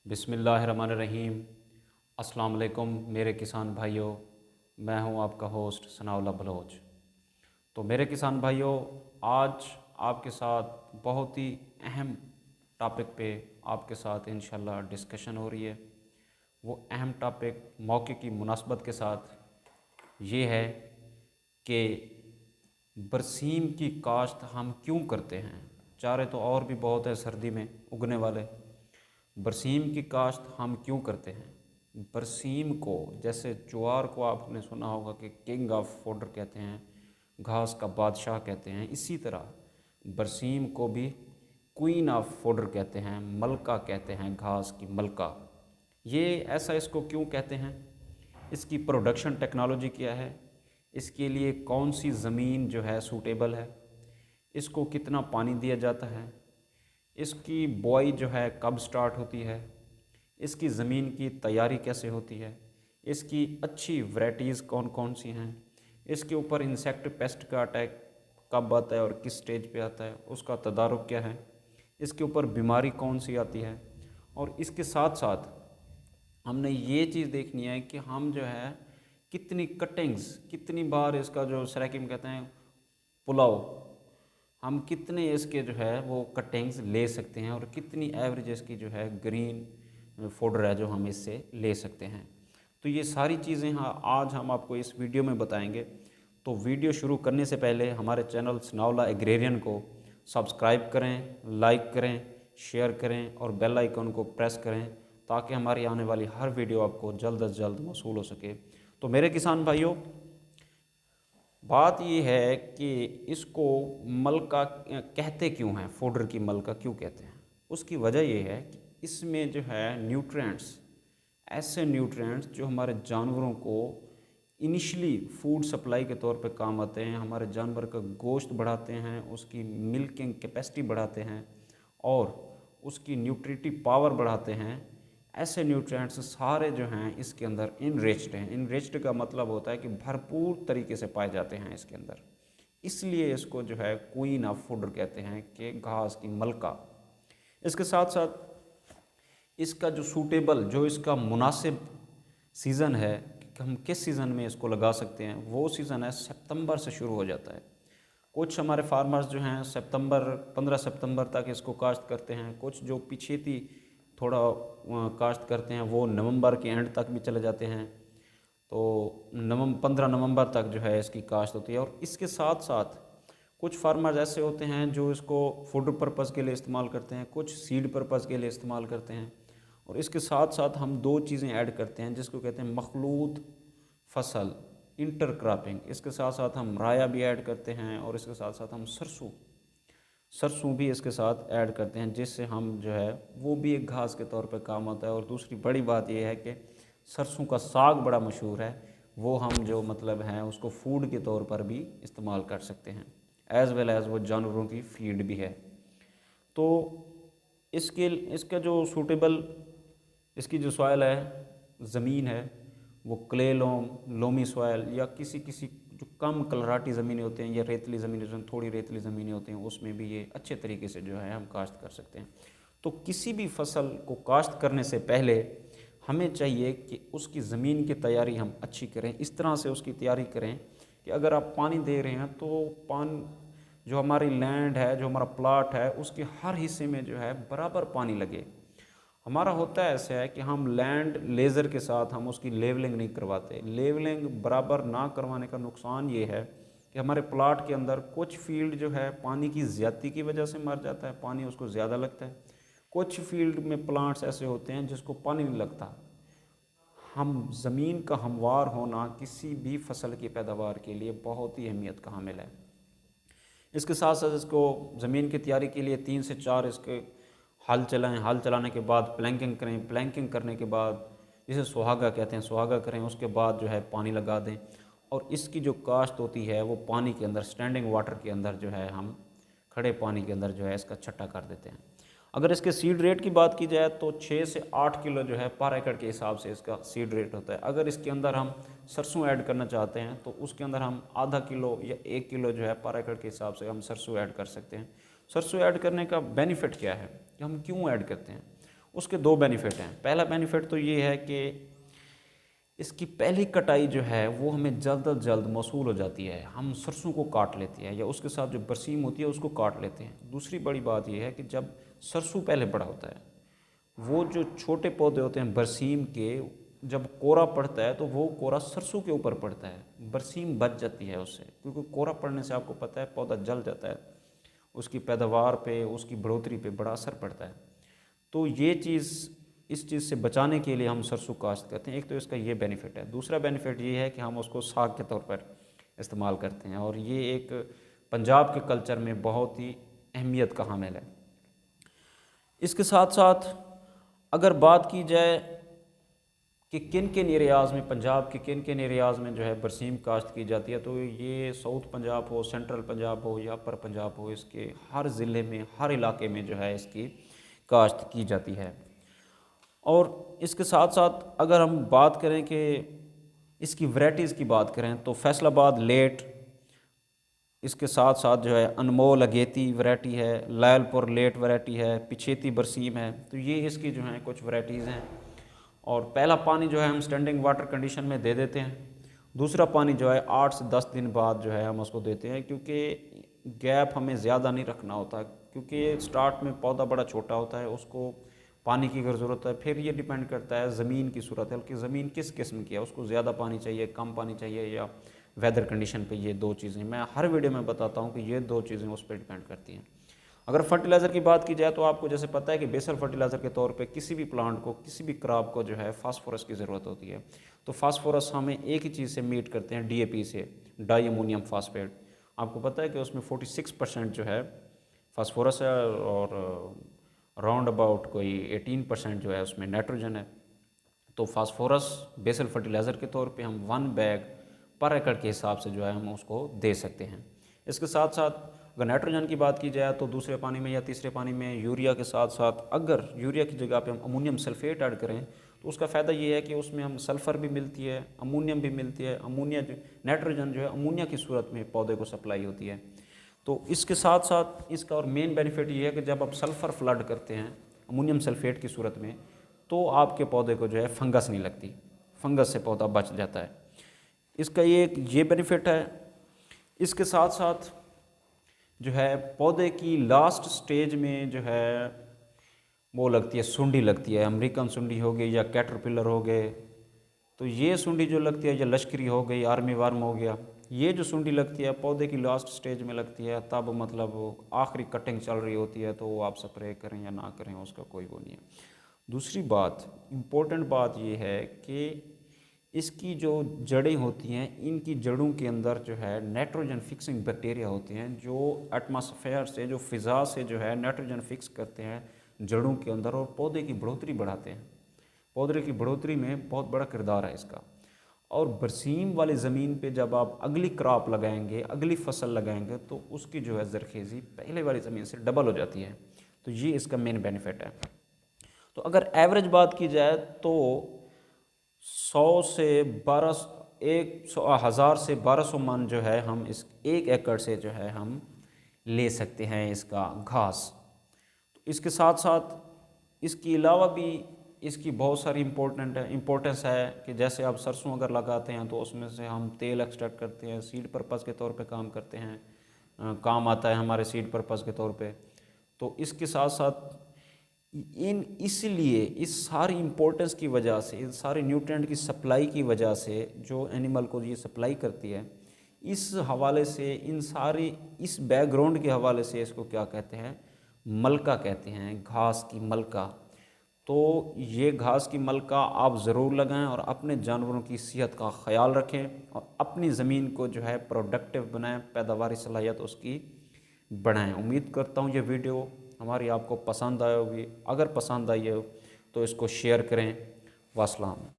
बिस्मिल्लाहिर्रहमानिर्रहीम। अस्सलाम वालेकुम मेरे किसान भाइयों, मैं हूं आपका होस्ट सनाउल्लाह बलोच। तो मेरे किसान भाइयों, आज आपके साथ बहुत ही अहम टॉपिक पे आपके साथ इंशाल्लाह डिस्कशन हो रही है। वो अहम टॉपिक मौके की मुनासबत के साथ ये है कि बरसीम की काश्त हम क्यों करते हैं। चारे तो और भी बहुत है सर्दी में उगने वाले, बरसीम की काश्त हम क्यों करते हैं। बरसीम को, जैसे ज्वार को आपने सुना होगा कि किंग ऑफ फोडर कहते हैं, घास का बादशाह कहते हैं, इसी तरह बरसीम को भी क्वीन ऑफ फोडर कहते हैं, मलका कहते हैं, घास की मलका। ये ऐसा इसको क्यों कहते हैं, इसकी प्रोडक्शन टेक्नोलॉजी क्या है, इसके लिए कौन सी ज़मीन जो है सूटेबल है, इसको कितना पानी दिया जाता है, इसकी बुआई जो है कब स्टार्ट होती है, इसकी ज़मीन की तैयारी कैसे होती है, इसकी अच्छी वैराइटीज़ कौन कौन सी हैं, इसके ऊपर इंसेक्ट पेस्ट का अटैक कब आता है और किस स्टेज पे आता है, उसका तदारुक क्या है, इसके ऊपर बीमारी कौन सी आती है। और इसके साथ साथ हमने ये चीज़ देखनी है कि हम जो है कितनी कटिंग्स, कितनी बार इसका जो सराकिम कहते हैं पुलाव, हम कितने इसके जो है वो कटिंग्स ले सकते हैं और कितनी एवरेज इसकी जो है ग्रीन फोडर है जो हम इससे ले सकते हैं। तो ये सारी चीज़ें हाँ आज हम आपको इस वीडियो में बताएंगे। तो वीडियो शुरू करने से पहले हमारे चैनल सनाउल्लाह एग्रेरियन को सब्सक्राइब करें, लाइक करें, शेयर करें और बेल आइकन को प्रेस करें ताकि हमारी आने वाली हर वीडियो आपको जल्द से जल्द मौसूल हो सके। तो मेरे किसान भाइयों, बात ये है कि इसको मलका कहते क्यों हैं, फोडर की मलका क्यों कहते हैं। उसकी वजह ये है कि इसमें जो है न्यूट्रिएंट्स, ऐसे न्यूट्रिएंट्स जो हमारे जानवरों को इनिशियली फूड सप्लाई के तौर पे काम आते हैं, हमारे जानवर का गोश्त बढ़ाते हैं, उसकी मिल्किंग कैपेसिटी बढ़ाते हैं और उसकी न्यूट्रिटिव पावर बढ़ाते हैं। ऐसे न्यूट्रिएंट्स सारे जो हैं इसके अंदर इनरिच्ड हैं। इनरिच्ड का मतलब होता है कि भरपूर तरीके से पाए जाते हैं इसके अंदर, इसलिए इसको जो है क्वीन ऑफ फूडर कहते हैं कि घास की मलका। इसके साथ साथ इसका जो सूटेबल, जो इसका मुनासिब सीज़न है कि हम किस सीज़न में इसको लगा सकते हैं, वो सीज़न है सितंबर से शुरू हो जाता है। कुछ हमारे फार्मर्स जो हैं सितंबर 15 सितंबर तक इसको काश्त करते हैं, कुछ जो पीछे थी थोड़ा काश्त करते हैं वो नवंबर के एंड तक भी चले जाते हैं। तो 15 नवंबर तक जो है इसकी काश्त होती है। और इसके साथ साथ कुछ फार्मर्स ऐसे होते हैं जो इसको फूड पर्पज़ के लिए इस्तेमाल करते हैं, कुछ सीड पर्पज़ के लिए इस्तेमाल करते हैं। और इसके साथ साथ हम दो चीज़ें ऐड करते हैं जिसको कहते हैं मखलूत फसल, इंटर क्रॉपिंग। इसके साथ साथ हम राया भी ऐड करते हैं और इसके साथ साथ हम सरसों भी इसके साथ ऐड करते हैं, जिससे हम जो है वो भी एक घास के तौर पे काम आता है। और दूसरी बड़ी बात यह है कि सरसों का साग बड़ा मशहूर है, वो हम जो मतलब हैं उसको फूड के तौर पर भी इस्तेमाल कर सकते हैं, एज़ वेल एज़ वो जानवरों की फीड भी है। तो इसका जो सूटेबल, इसकी जो सॉइल है, ज़मीन है, वो क्ले लोमी सॉइल या किसी जो कम कलराटी ज़मीनें होती हैं या रेतली ज़मीनें, थोड़ी रेतली ज़मीनें होती हैं, उसमें भी ये अच्छे तरीके से जो है हम काश्त कर सकते हैं। तो किसी भी फसल को काश्त करने से पहले हमें चाहिए कि उसकी ज़मीन की तैयारी हम अच्छी करें। इस तरह से उसकी तैयारी करें कि अगर आप पानी दे रहे हैं तो जो हमारी लैंड है, जो हमारा प्लाट है, उसके हर हिस्से में जो है बराबर पानी लगे। हमारा होता है ऐसा है कि हम लैंड लेज़र के साथ हम उसकी लेवलिंग नहीं करवाते। लेवलिंग बराबर ना करवाने का नुकसान ये है कि हमारे प्लाट के अंदर कुछ फील्ड जो है पानी की ज़्यादती की वजह से मर जाता है, पानी उसको ज़्यादा लगता है। कुछ फील्ड में प्लांट्स ऐसे होते हैं जिसको पानी नहीं लगता। हम ज़मीन का हमवार होना किसी भी फसल की पैदावार के लिए बहुत ही अहमियत का हामिल है। इसके साथ साथ इसको ज़मीन की तैयारी के लिए 3 से 4 इसके हल चलाएं, हल चलाने के बाद प्लैंकिंग करें, प्लैंकिंग करने के बाद जिसे सुहागा कहते हैं, सुहागा करें, उसके बाद जो है पानी लगा दें। और इसकी जो काश्त होती है वो पानी के अंदर, स्टैंडिंग वाटर के अंदर जो है हम खड़े पानी के अंदर जो है इसका छट्टा कर देते हैं। अगर इसके सीड रेट की बात की जाए तो 6 से 8 किलो जो है पर एकड़ के हिसाब से इसका सीड रेट होता है। अगर इसके अंदर हम सरसों ऐड करना चाहते हैं तो उसके अंदर हम आधा किलो या 1 किलो जो है पर एकड़ के हिसाब से हम सरसों ऐड कर सकते हैं। सरसों ऐड करने का बेनिफिट क्या है कि हम क्यों ऐड करते हैं, उसके दो बेनिफिट हैं। पहला बेनिफिट तो ये है कि इसकी पहली कटाई जो है वो हमें जल्द अज जल्द मौसूल हो जाती है। हम सरसों को काट लेते हैं या उसके साथ जो बरसीम होती है उसको काट लेते हैं। दूसरी बड़ी बात ये है कि जब सरसों पहले बड़ा होता है, वो जो छोटे पौधे होते हैं बरसीम के, जब कोरा पड़ता है तो वो कोरा सरसों के ऊपर पड़ता है, बरसीम बच जाती है उससे, क्योंकि कोरा पड़ने से आपको पता है पौधा जल जाता है, उसकी पैदावार पे, उसकी बढ़ोतरी पे बड़ा असर पड़ता है। तो ये चीज़, इस चीज़ से बचाने के लिए हम सरसों काश्त करते हैं। एक तो इसका ये बेनिफिट है। दूसरा बेनिफिट ये है कि हम उसको साग के तौर पर इस्तेमाल करते हैं और ये एक पंजाब के कल्चर में बहुत ही अहमियत का हामिल है। इसके साथ साथ अगर बात की जाए कि किन किन एरियाज़ में, पंजाब के किन किन एरियाज़ में जो है बरसीम काश्त की जाती है, तो ये साउथ पंजाब हो, सेंट्रल पंजाब हो या अपर पंजाब हो, इसके हर ज़िले में, हर इलाके में जो है इसकी काश्त की जाती है। और इसके साथ साथ अगर हम बात करें कि इसकी वैरायटीज़ की बात करें तो फैसलाबाद लेट, इसके साथ साथ जो है अनमोल अगेती वैरायटी है, लायलपुर लेट वैरायटी है, पिछेती बरसीम है। तो ये इसकी जो हैं कुछ वैरायटीज़ हैं। और पहला पानी जो है हम स्टैंडिंग वाटर कंडीशन में दे देते हैं। दूसरा पानी जो है 8 से 10 दिन बाद जो है हम उसको देते हैं, क्योंकि गैप हमें ज़्यादा नहीं रखना होता, क्योंकि स्टार्ट में पौधा बड़ा छोटा होता है, उसको पानी की अगर ज़रूरत है। फिर ये डिपेंड करता है ज़मीन की सूरत है कि ज़मीन किस किस्म की है, उसको ज़्यादा पानी चाहिए, कम पानी चाहिए, या वेदर कंडीशन पे। ये दो चीज़ें मैं हर वीडियो में बताता हूँ कि ये दो चीज़ें उस पर डिपेंड करती हैं। अगर फर्टिलाइज़र की बात की जाए तो आपको जैसे पता है कि बेसल फर्टिलाइज़र के तौर पे किसी भी प्लांट को, किसी भी क्रॉप को जो है फास्फोरस की ज़रूरत होती है। तो फास्फोरस हमें एक ही चीज़ से मीट करते हैं, डीएपी से, डाई अमोनियम फास्फेट। आपको पता है कि उसमें 46% जो है फास्फोरस है और राउंड अबाउट कोई 18% जो है उसमें नाइट्रोजन है। तो फास्फोरस बेसल फर्टिलाइज़र के तौर पे हम 1 बैग पर एकड़ के हिसाब से जो है हम उसको दे सकते हैं। इसके साथ साथ अगर नाइट्रोजन की बात की जाए तो दूसरे पानी में या तीसरे पानी में यूरिया के साथ साथ अगर यूरिया की जगह पे हम अमोनियम सल्फेट ऐड करें तो उसका फ़ायदा ये है कि उसमें हम सल्फ़र भी मिलती है, अमोनियम भी मिलती है। अमोनिया जो नाइट्रोजन जो है अमोनिया की सूरत में पौधे को सप्लाई होती है। तो इसके साथ साथ इसका और मेन बेनिफिट ये है कि जब आप सल्फ़र फ्लड करते हैं अमोनियम सल्फेट की सूरत में, तो आपके पौधे को जो है फंगस नहीं लगती, फंगस से पौधा बच जाता है। इसका ये बेनिफिट है। इसके साथ साथ जो है पौधे की लास्ट स्टेज में जो है वो लगती है, सुंडी लगती है, अमेरिकन सुंडी हो गई या कैटरपिलर हो गए। तो ये सुंडी जो लगती है, या लश्करी हो गई, आर्मी वार्म हो गया, ये जो सुंडी लगती है पौधे की लास्ट स्टेज में लगती है, तब मतलब आखिरी कटिंग चल रही होती है, तो वो आप स्प्रे करें या ना करें उसका कोई वो नहीं है। दूसरी बात, इम्पोर्टेंट बात ये है कि इसकी जो जड़ें होती हैं, इनकी जड़ों के अंदर जो है नाइट्रोजन फिक्सिंग बैक्टीरिया होते हैं, जो एटमॉस्फेयर से, जो फ़िज़ा से जो है नाइट्रोजन फिक्स करते हैं जड़ों के अंदर और पौधे की बढ़ोतरी बढ़ाते हैं। पौधे की बढ़ोतरी में बहुत बड़ा किरदार है इसका। और बरसीम वाली ज़मीन पे जब आप अगली क्रॉप लगाएंगे, अगली फसल लगाएंगे, तो उसकी जो है ज़रखेज़ी पहले वाली ज़मीन से डबल हो जाती है। तो ये इसका मेन बेनिफिट है। तो अगर एवरेज बात की जाए तो 100 से 1000 से 1200 मन जो है हम इस 1 एकड़ से जो है हम ले सकते हैं इसका घास। तो इसके साथ साथ इसके अलावा भी इसकी बहुत सारी इम्पोर्टेंस है कि जैसे आप सरसों अगर लगाते हैं तो उसमें से हम तेल एक्सट्रैक्ट करते हैं, सीड पर्पज़ के तौर पे काम करते हैं, काम आता है हमारे सीड पर्पज़ के तौर पे। तो इसके साथ साथ इसलिए इस सारी इम्पोर्टेंस की वजह से, इन सारे न्यूट्रिएंट की सप्लाई की वजह से जो एनिमल को ये सप्लाई करती है, इस हवाले से, इस बैकग्राउंड के हवाले से इसको क्या कहते हैं, मलका कहते हैं, घास की मलका। तो ये घास की मलका आप ज़रूर लगाएं और अपने जानवरों की सेहत का ख्याल रखें और अपनी ज़मीन को जो है प्रोडक्टिव बनाएं, पैदावारी सलाहियत उसकी बढ़ाएं। उम्मीद करता हूँ ये वीडियो हमारी आपको पसंद आई होगी। अगर पसंद आई हो तो इसको शेयर करें। वास्सलाम।